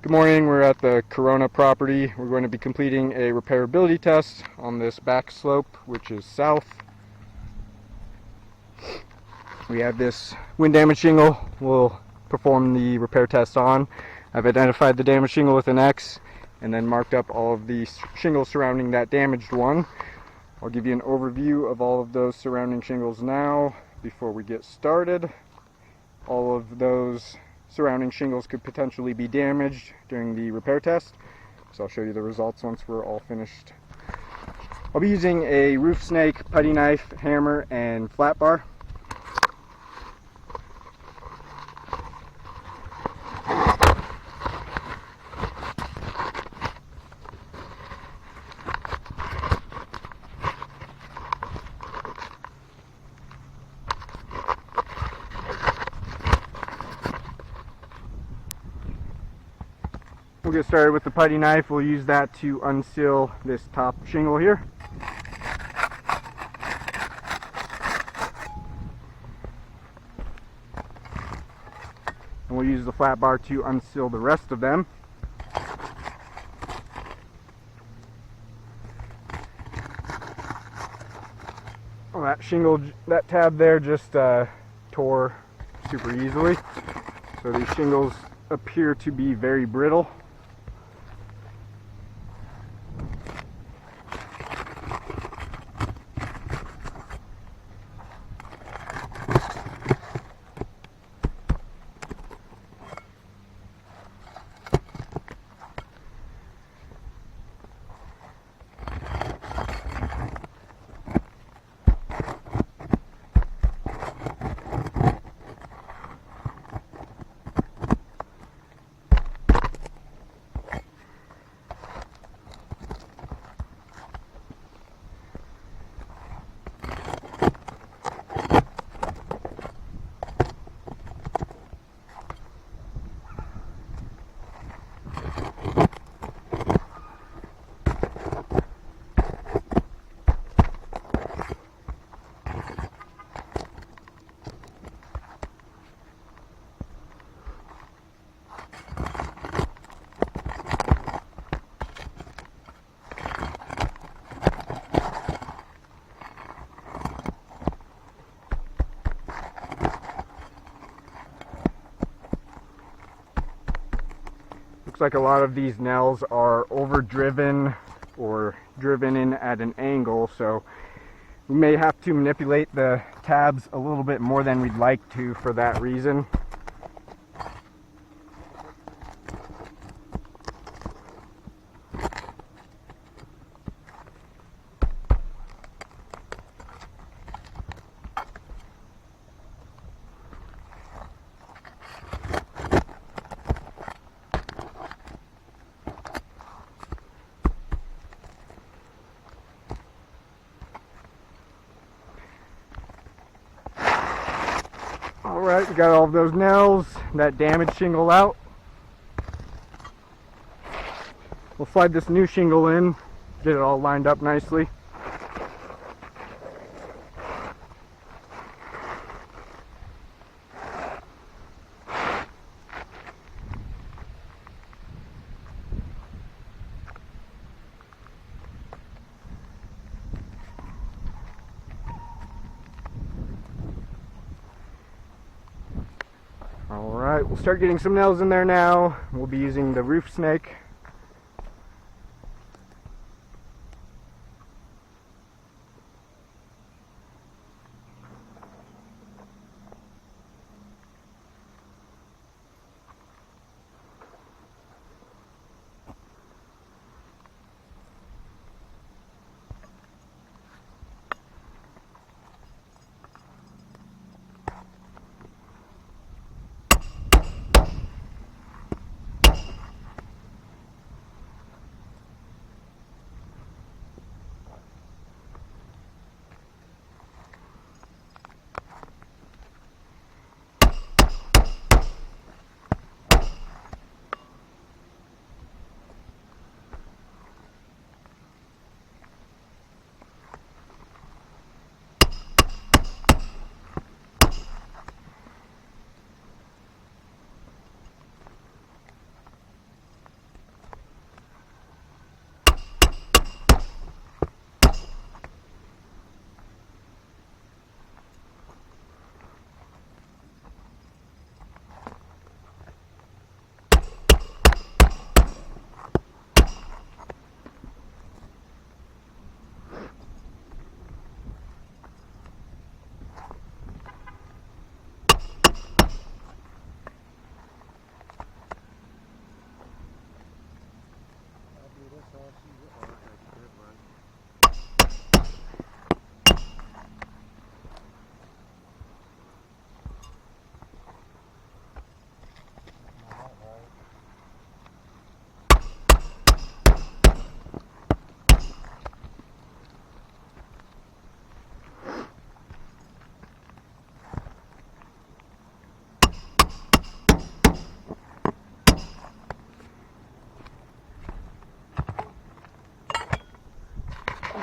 Good morning, we're at the Corona property. We're going to be completing a repairability test on this back slope, which is south. We have this wind damage shingle we'll perform the repair test on. I've identified the damaged shingle with an X and then marked up all of the shingles surrounding that damaged one. I'll give you an overview of all of those surrounding shingles now before we get started. All of those surrounding shingles could potentially be damaged during the repair test, so I'll show you the results once we're all finished. I'll be using a roof snake, putty knife, hammer, and flat bar. We'll get started with the putty knife. We'll use that to unseal this top shingle here. And we'll use the flat bar to unseal the rest of them. Well, that shingle, that tab there just tore super easily. So these shingles appear to be very brittle. Looks like a lot of these nails are overdriven or driven in at an angle, so we may have to manipulate the tabs a little bit more than we'd like to for that reason. Alright, we got all of those nails, that damaged shingle out. We'll slide this new shingle in, get it all lined up nicely. Alright, we'll start getting some nails in there now. We'll be using the roof snake.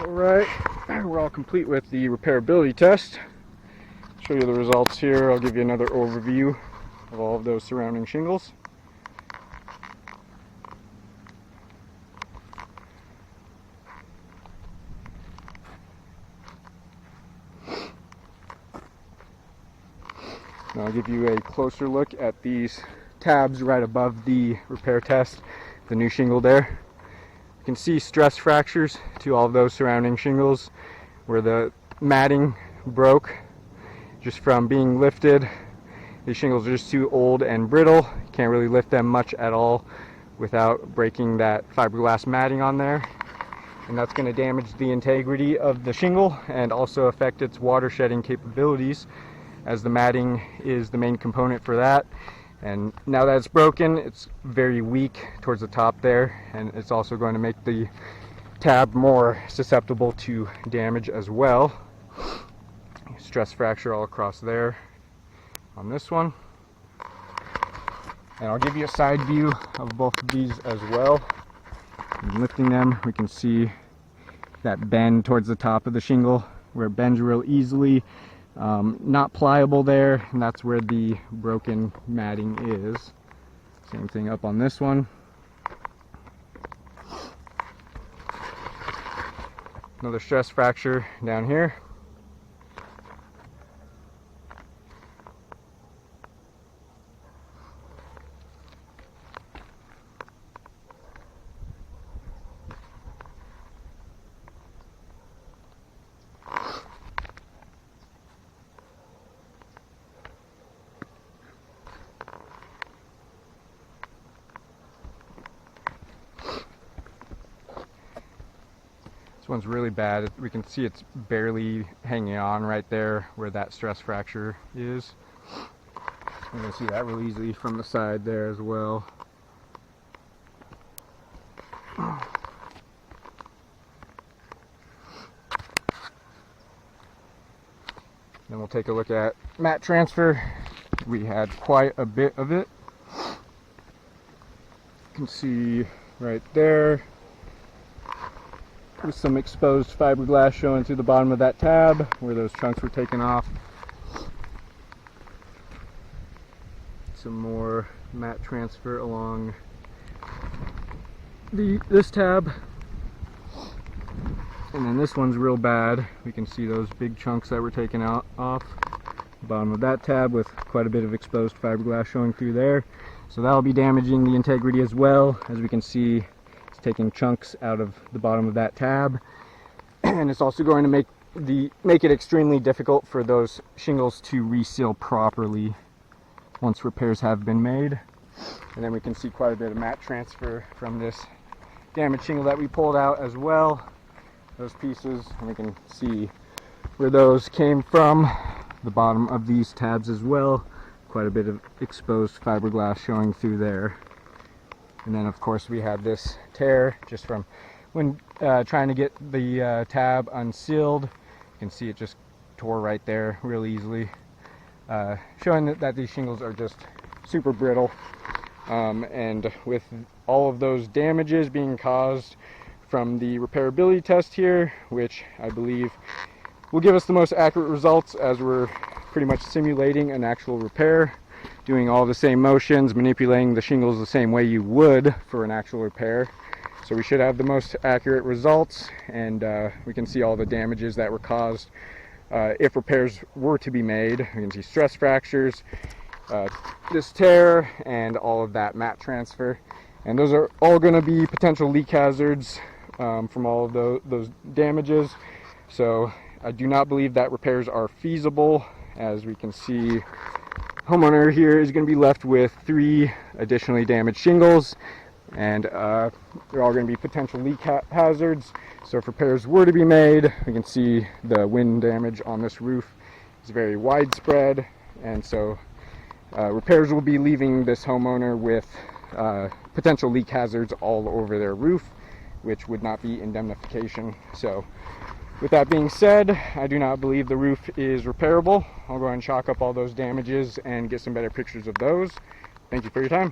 Alright, we're all complete with the repairability test. Show you the results here. I'll give you another overview of all of those surrounding shingles. Now I'll give you a closer look at these tabs right above the repair test, the new shingle there. You can see stress fractures to all of those surrounding shingles where the matting broke just from being lifted. These shingles are just too old and brittle. You can't really lift them much at all without breaking that fiberglass matting on there. And that's going to damage the integrity of the shingle and also affect its water shedding capabilities, as the matting is the main component for that. And now that it's broken, it's very weak towards the top there, and it's also going to make the tab more susceptible to damage as well. Stress fracture all across there on this one. And I'll give you a side view of both of these as well. And lifting them, we can see that bend towards the top of the shingle where it bends real easily. Not pliable there, and that's where the broken matting is. Same thing up on this one. Another stress fracture down here. This one's really bad. We can see it's barely hanging on right there where that stress fracture is. You can see that really easily from the side there as well. Then we'll take a look at mat transfer. We had quite a bit of it. You can see right there, with some exposed fiberglass showing through the bottom of that tab where those chunks were taken off. Some more mat transfer along this tab. And then this one's real bad. We can see those big chunks that were taken off the bottom of that tab with quite a bit of exposed fiberglass showing through there. So that'll be damaging the integrity as well. As we can see, it's taking chunks out of the bottom of that tab. And it's also going to make it extremely difficult for those shingles to reseal properly once repairs have been made. And then we can see quite a bit of mat transfer from this damaged shingle that we pulled out as well. Those pieces, and we can see where those came from, the bottom of these tabs as well. Quite a bit of exposed fiberglass showing through there. And then of course we had this tear just from when trying to get the tab unsealed. You can see it just tore right there real easily, showing that these shingles are just super brittle. And with all of those damages being caused from the repairability test here, which I believe will give us the most accurate results, as we're pretty much simulating an actual repair, doing all the same motions, manipulating the shingles the same way you would for an actual repair. So we should have the most accurate results, and we can see all the damages that were caused if repairs were to be made. We can see stress fractures, this tear, and all of that mat transfer. And those are all going to be potential leak hazards from all of those damages. So I do not believe that repairs are feasible. As we can see, homeowner here is going to be left with 3 additionally damaged shingles, and they're all going to be potential leak hazards. So if repairs were to be made, we can see the wind damage on this roof is very widespread, and so repairs will be leaving this homeowner with potential leak hazards all over their roof, which would not be indemnification. So with that being said, I do not believe the roof is repairable. I'll go ahead and chalk up all those damages and get some better pictures of those. Thank you for your time.